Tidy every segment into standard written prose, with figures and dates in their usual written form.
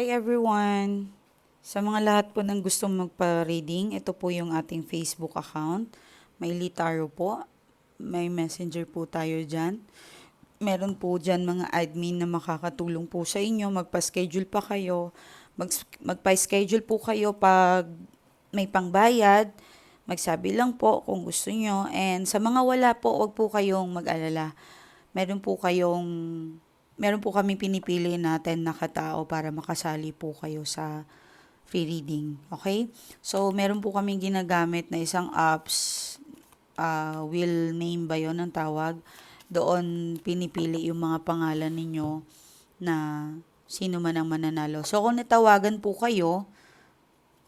Hi everyone! Sa mga lahat po ng gustong magpa-reading, ito po yung ating Facebook account. May Litaro po. May messenger po tayo dyan. Meron po dyan mga admin na makakatulong po sa inyo. Magpa-schedule pa kayo. Magpa-schedule po kayo pag may pangbayad. Magsabi lang po kung gusto nyo. And sa mga wala po, wag po kayong mag-alala. Meron po kayong meron po kami pinipili na 10 na katao para makasali po kayo sa free reading. Okay? So, meron po kami ginagamit na isang apps, will name ba yon ang tawag? Doon pinipili yung mga pangalan ninyo na sino man ang mananalo. So, kung natawagan po kayo,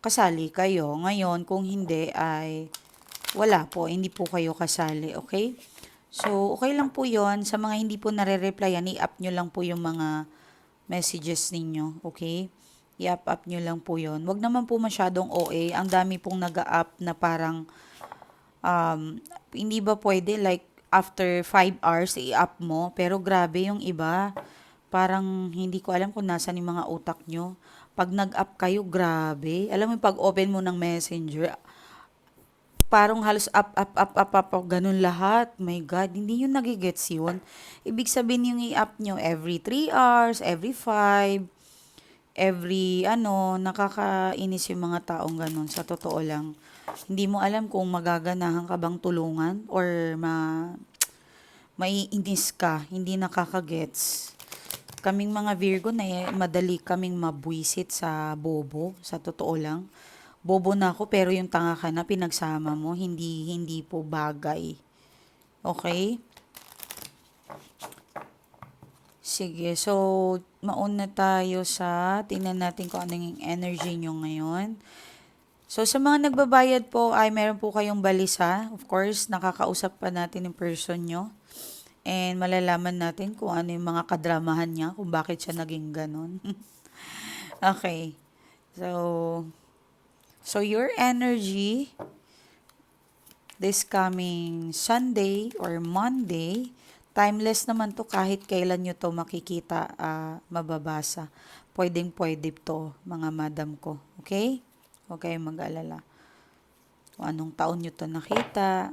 kasali kayo. Ngayon, kung hindi ay wala po, hindi po kayo kasali. Okay? So, okay lang po yon. Sa mga hindi po nare-replyan, i-up nyo lang po yung mga messages ninyo. Okay? I-up nyo lang po yon. Wag naman po masyadong OA. Ang dami pong nag-up na parang, hindi ba pwede like after 5 hours i-up mo? Pero grabe yung iba. Parang hindi ko alam kung nasan yung mga utak nyo. Pag nag-up kayo, grabe. Alam mo, pag open mo ng messenger, parang halos up, ganun lahat. My God, hindi yun nagigets yun. Ibig sabihin yung i-up nyo every 3 hours, every 5, every nakakainis yung mga taong ganun. Sa totoo lang, hindi mo alam kung magaganahan ka bang tulungan or maiinis ka, hindi nakakagets. Kaming mga Virgo na madali kaming mabwisit sa bobo, sa totoo lang. Bobo na ako pero yung tanga ka na pinagsama mo, hindi po bagay. Okay? Sige, so mauna tayo sa tingnan natin kung ano yung energy nyo ngayon. So sa mga nagbabayad po ay meron po kayong balisa. Of course, nakakausap pa natin yung person nyo. And malalaman natin kung ano yung mga kadramahan niya, kung bakit siya naging ganun. Okay. So, your energy this coming Sunday or Monday, timeless naman to kahit kailan nyo to makikita, mababasa. Pwedeng-pwede to, mga madam ko. Okay? Huwag kayong mag-alala. Kung anong taon nyo to nakita.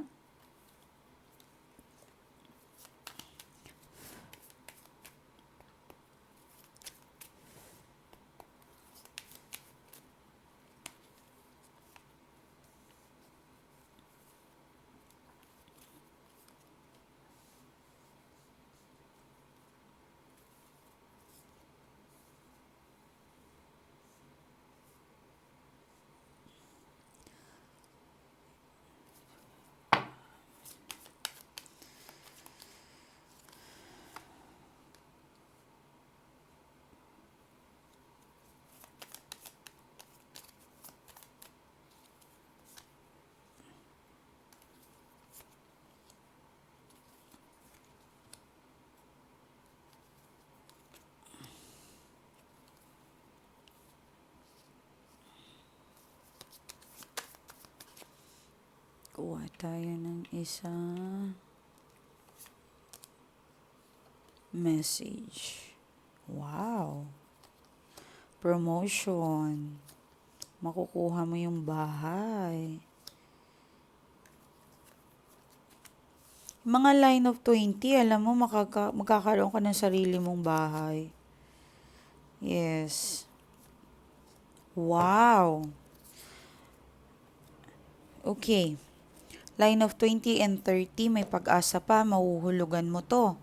Kuha tayo ng isa message. Wow. Promotion. Makukuha mo yung bahay. Mga line of 20, alam mo, magkakaroon ka ng sarili mong bahay. Yes. Wow. Okay. Line of 20 and 30, may pag-asa pa, mahuhulugan mo to.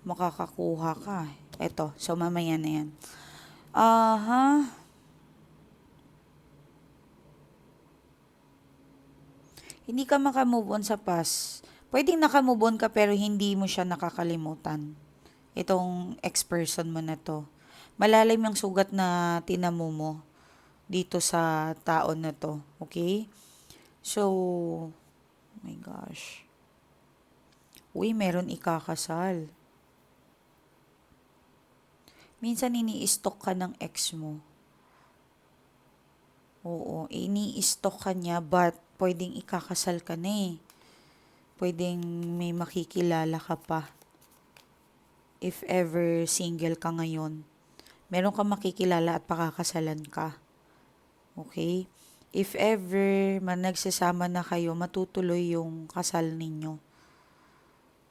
Makakakuha ka. Eto, so mamaya na yan. Aha. Hindi ka makamove on sa past. Pwedeng nakamove on ka pero hindi mo siya nakakalimutan. Itong ex-person mo na to. Malalim yung sugat na tinamo mo dito sa taon na to. Okay? So, oh my gosh. Uy, meron ikakasal. Minsan ini-stalk ka ng ex mo. Oo, ini-stalk ka niya but pwedeng ikakasal ka na eh. Pwedeng may makikilala ka pa. If ever single ka ngayon. Meron kang makikilala at pakakasalan ka. Okay? If ever man nagsasama na kayo, matutuloy yung kasal ninyo.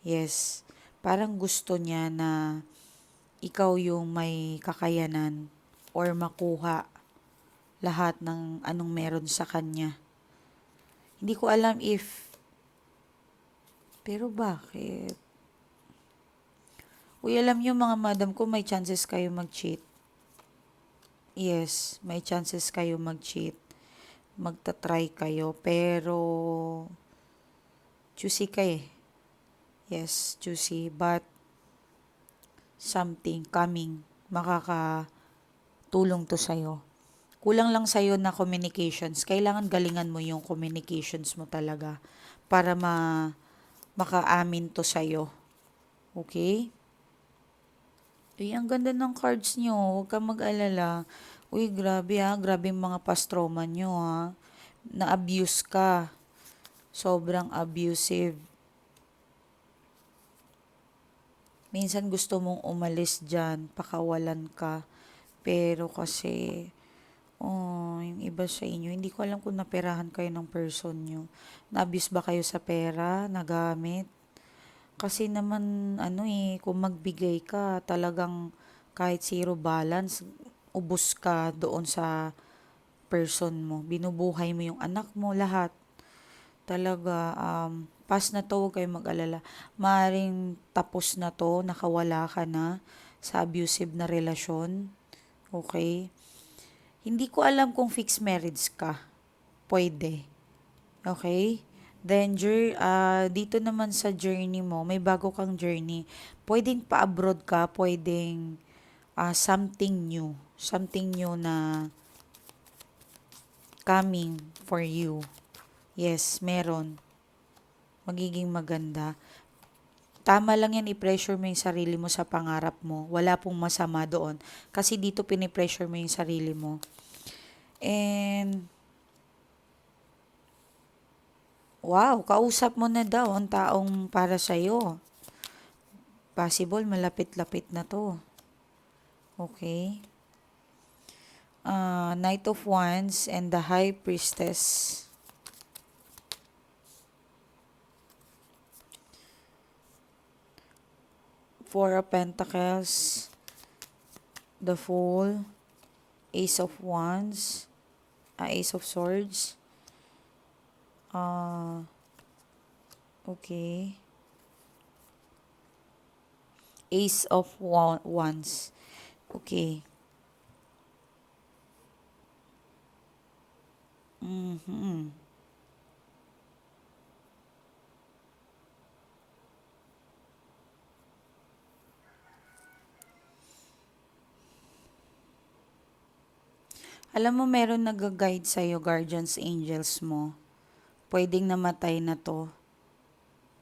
Yes. Parang gusto niya na ikaw yung may kakayanan or makuha lahat ng anong meron sa kanya. Hindi ko alam if, pero bakit? Uy, alam niyo mga madam ko, may chances kayo mag-cheat. Yes, may chances kayo mag-cheat. Magta-try kayo, pero choosy ka eh. Yes, choosy, but something coming, makakatulong to sa'yo. Kulang lang sa'yo na communications. Kailangan galingan mo yung communications mo talaga para makaamin to sa'yo. Okay? Uy, ang ganda ng cards nyo. Huwag kang mag-alala. Uy, grabe ha. Grabe yung mga pastroman nyo ha. Na-abuse ka. Sobrang abusive. Minsan gusto mong umalis dyan. Pakawalan ka. Pero kasi, yung iba sa inyo, hindi ko alam kung naperahan kayo ng person nyo. Na-abuse ba kayo sa pera? Nagamit? Kasi naman, kung magbigay ka, talagang kahit zero balance, ubos ka doon sa person mo. Binubuhay mo yung anak mo, lahat. Talaga, pass na to, huwag kayong mag-alala. Maaaring tapos na to, nakawala ka na sa abusive na relasyon. Okay? Hindi ko alam kung fixed marriage ka. Pwede. Okay? Danger, dito naman sa journey mo, may bago kang journey. Pwedeng pa-abroad ka, pwedeng something new. Something new na coming for you. Yes, meron. Magiging maganda. Tama lang yan, i-pressure mo yung sarili mo sa pangarap mo. Wala pong masama doon. Kasi dito pinipressure mo yung sarili mo. And, wow, kausap mo na daw ang taong para sa'yo. Possible, malapit-lapit na to. Okay. Knight of Wands and the High Priestess. Four of Pentacles. The Fool. Ace of Wands. Ace of Swords. Okay. Ace of Wands. Okay. Mm-hmm. Alam mo, meron nag-guide sa'yo, guardians, angels mo. Pwedeng namatay na to.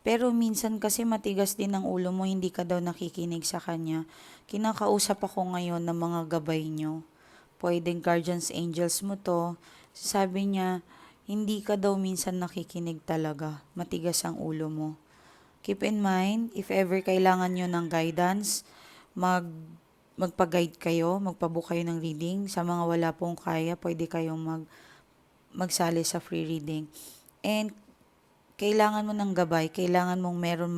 Pero minsan kasi matigas din ang ulo mo, hindi ka daw nakikinig sa kanya. Kinakausap ako ngayon ng mga gabay nyo. Pwedeng guardians, angels mo to. Sabi niya, hindi ka daw minsan nakikinig talaga. Matigas ang ulo mo. Keep in mind, if ever kailangan nyo ng guidance, magpa-guide kayo, magpabook kayo ng reading. Sa mga wala pong kaya, pwede kayong magsali sa free reading. And kailangan mo ng gabay, kailangan mong meron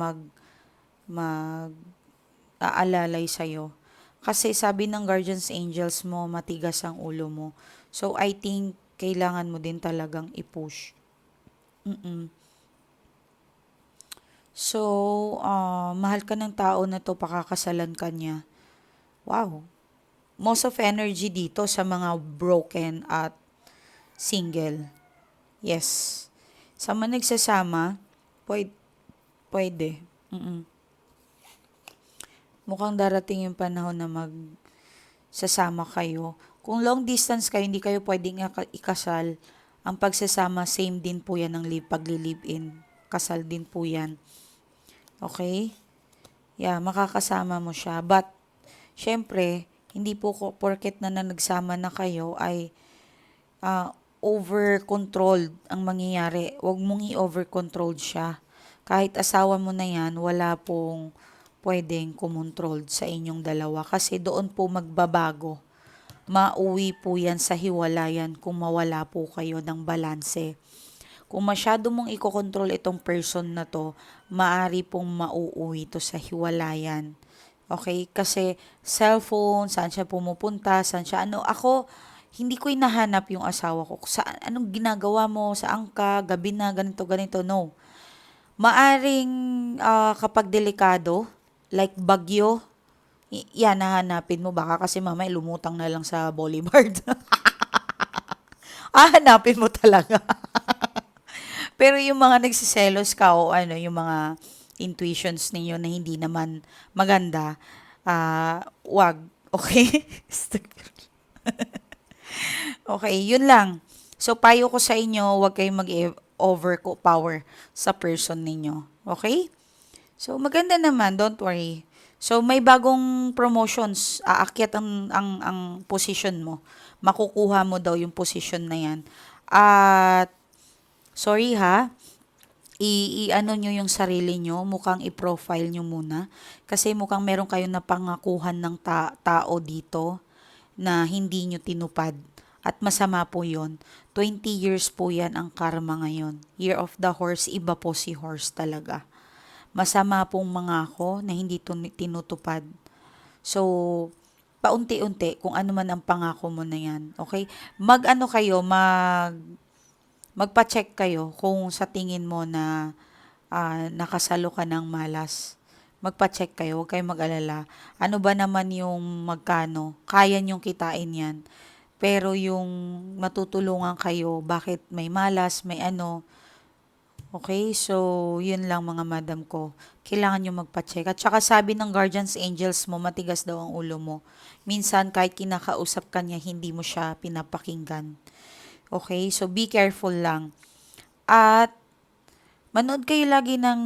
aalalay sa'yo. Kasi sabi ng guardians angels mo, matigas ang ulo mo. So, I think, kailangan mo din talagang i-push. So, mahal ka ng tao na to, pakakasalan ka niya. Wow. Most of energy dito sa mga broken at single. Yes. Sa mga nagsasama, pwede. Mukhang darating yung panahon na magsasama kayo. Kung long distance kayo, hindi kayo pwedeng ikasal. Ang pagsasama, same din po yan ng pagli-live-in. Kasal din po yan. Okay? Yeah, makakasama mo siya. But, syempre, hindi po porket na nagsama na kayo ay over-controlled ang mangyayari. Huwag mong i-over-controlled siya. Kahit asawa mo na yan, wala pong pwedeng kumontrol sa inyong dalawa kasi doon po magbabago. Mauwi po yan sa hiwalayan kung mawala po kayo ng balanse. Kung masyado mong ikokontrol itong person na to, maari pong mauuwi to sa hiwalayan. Okay? Kasi cellphone, saan siya pumupunta, saan siya ano. Ako, hindi ko hinahanap yung asawa ko. Anong ginagawa mo, saan ka, gabi na, ganito, ganito. No. Maaring kapag delikado, like bagyo, yan, hahanapin mo. Baka kasi mamaya lumutang na lang sa boulevard. Hanapin mo talaga. Pero yung mga nagsiselos ka o ano, yung mga intuitions ninyo na hindi naman maganda, wag. Okay? Okay, yun lang. So, payo ko sa inyo, wag kayong mag-overpower sa person ninyo. Okay? So, maganda naman, don't worry. So, may bagong promotions, aakyat ang position mo. Makukuha mo daw yung position na yan. At, sorry ha, i-ano nyo yung sarili nyo, mukhang i-profile nyo muna. Kasi mukhang meron kayong napangakuhan ng tao dito na hindi nyo tinupad. At masama po yon. 20 years po yan ang karma ngayon. Year of the horse, iba po si horse talaga. Masama pong mangako na hindi tinutupad. So, paunti-unti kung ano man ang pangako mo na yan. Okay? Mag-ano kayo, magpa-check kayo kung sa tingin mo na nakasalo ka ng malas. Magpa-check kayo, huwag kayong mag-alala. Ano ba naman yung magkano? Kaya nyong kitain yan. Pero yung matutulungan kayo, bakit may malas, may ano. Okay, so yun lang mga madam ko. Kailangan nyo magpa-check. At saka sabi ng guardians angels mo, matigas daw ang ulo mo. Minsan kahit kinakausap ka niya, hindi mo siya pinapakinggan. Okay, so be careful lang. At manood kayo lagi ng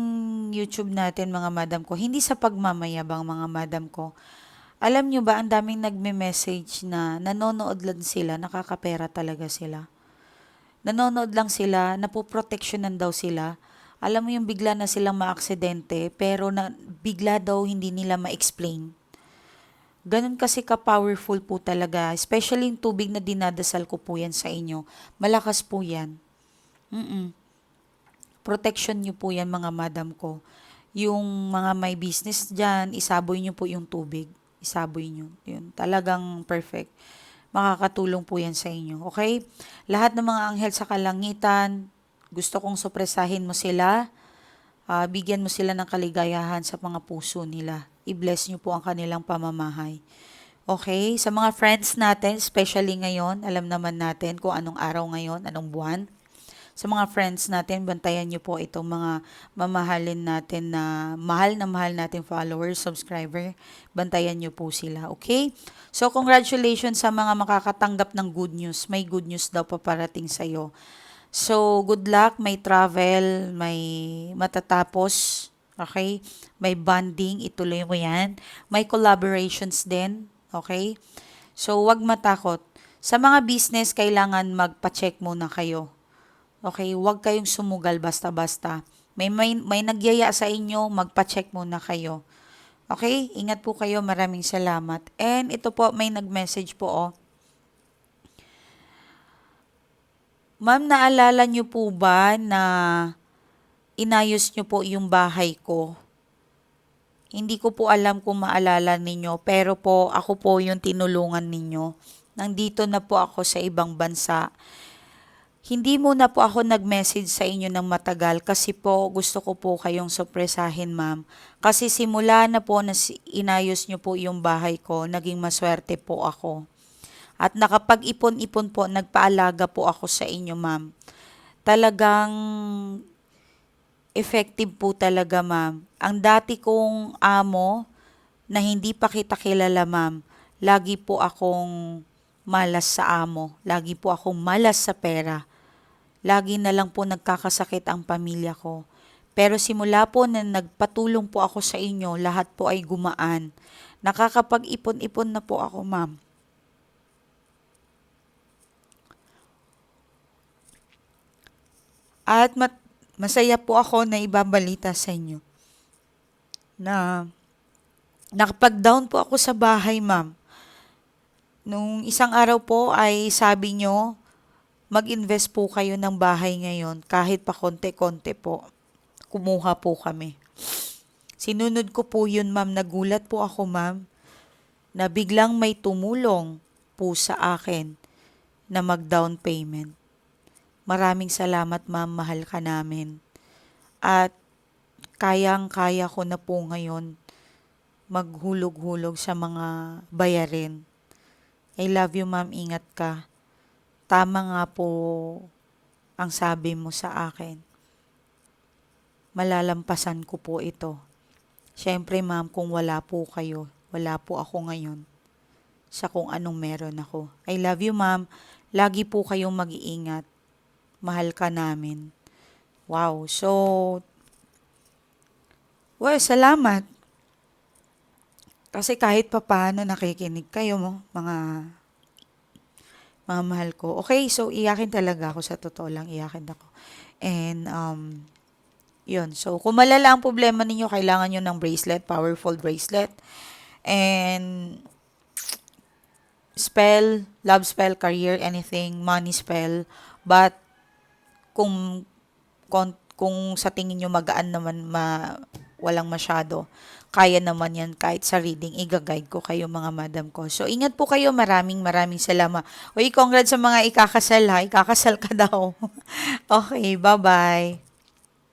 YouTube natin mga madam ko. Hindi sa pagmamayabang mga madam ko. Alam nyo ba, ang daming nagme-message na nanonood lang sila, nakakapera talaga sila. Nanonood lang sila, napoproteksyonan daw sila. Alam mo yung bigla na silang maaksidente, pero bigla daw hindi nila ma-explain. Ganun kasi ka-powerful po talaga. Especially yung tubig na dinadasal ko po yan sa inyo. Malakas po yan. Protection nyo po yan mga madam ko. Yung mga may business dyan, isaboy nyo po yung tubig. Isaboy nyo. Yun, talagang perfect. Makakatulong po yan sa inyo. Okay? Lahat ng mga anghel sa kalangitan, gusto kong supresahin mo sila. Bigyan mo sila ng kaligayahan sa mga puso nila. I-bless nyo po ang kanilang pamamahay. Okay? Sa mga friends natin, especially ngayon, alam naman natin kung anong araw ngayon, anong buwan. Sa mga friends natin, bantayan nyo po itong mga mamahalin natin na mahal natin followers, subscriber. Bantayan nyo po sila, okay? So, congratulations sa mga makakatanggap ng good news. May good news daw paparating sa'yo. So, good luck, may travel, may matatapos, okay? May bonding, ituloy mo yan. May collaborations din, okay? So, wag matakot. Sa mga business, kailangan magpa-check muna kayo. Okay, huwag kayong sumugal basta-basta. May nagyaya sa inyo, magpa-check muna kayo. Okay, ingat po kayo. Maraming salamat. And ito po, may nag-message po oh. Ma'am, naalala niyo po ba na inayos niyo po yung bahay ko? Hindi ko po alam kung maalala ninyo, pero po ako po yung tinulungan ninyo. Nandito na po ako sa ibang bansa. Hindi muna po ako nag-message sa inyo ng matagal kasi po gusto ko po kayong sorpresahin ma'am. Kasi simula na po na inayos nyo po yung bahay ko, naging maswerte po ako. At nakapag-ipon-ipon po, nagpaalaga po ako sa inyo ma'am. Talagang effective po talaga ma'am. Ang dati kong amo na hindi pa kita kilala ma'am, lagi po akong malas sa amo. Lagi po akong malas sa pera. Lagi na lang po nagkakasakit ang pamilya ko. Pero simula po na nagpatulong po ako sa inyo, lahat po ay gumaan. Nakakapag-ipon-ipon na po ako, ma'am. At masaya po ako na ibabalita sa inyo na Nakapag-down po ako sa bahay, ma'am. Nung isang araw po ay sabi nyo, mag-invest po kayo ng bahay ngayon kahit pa konti-konti po. Kumuha po kami. Sinunod ko po yun, ma'am. Nagulat po ako, ma'am, na biglang may tumulong po sa akin na mag-down payment. Maraming salamat, ma'am. Mahal ka namin. At kayang-kaya ko na po ngayon maghulog-hulog sa mga bayarin. I love you, ma'am. Ingat ka. Tama nga po ang sabi mo sa akin. Malalampasan ko po ito. Siyempre, ma'am, kung wala po kayo, wala po ako ngayon sa kung anong meron ako. I love you, ma'am. Lagi po kayong mag-iingat. Mahal ka namin. Wow. So, well, salamat. Kasi kahit papaano nakikinig kayo mo, mga mahal ko. Okay, so iyakin talaga ako, sa totoo lang, iyakin ako. And, yun. So, kung malala ang problema ninyo, kailangan nyo ng bracelet, powerful bracelet. And, spell, love spell, career, anything, money spell. But, kung sa tingin nyo magaan naman, walang masyado, kaya naman yan kahit sa reading, i-guide ko kayo mga madam ko. So, ingat po kayo. Maraming salamat. Uy, congrats sa mga ikakasal ha. Ikakasal ka daw. Okay, bye-bye.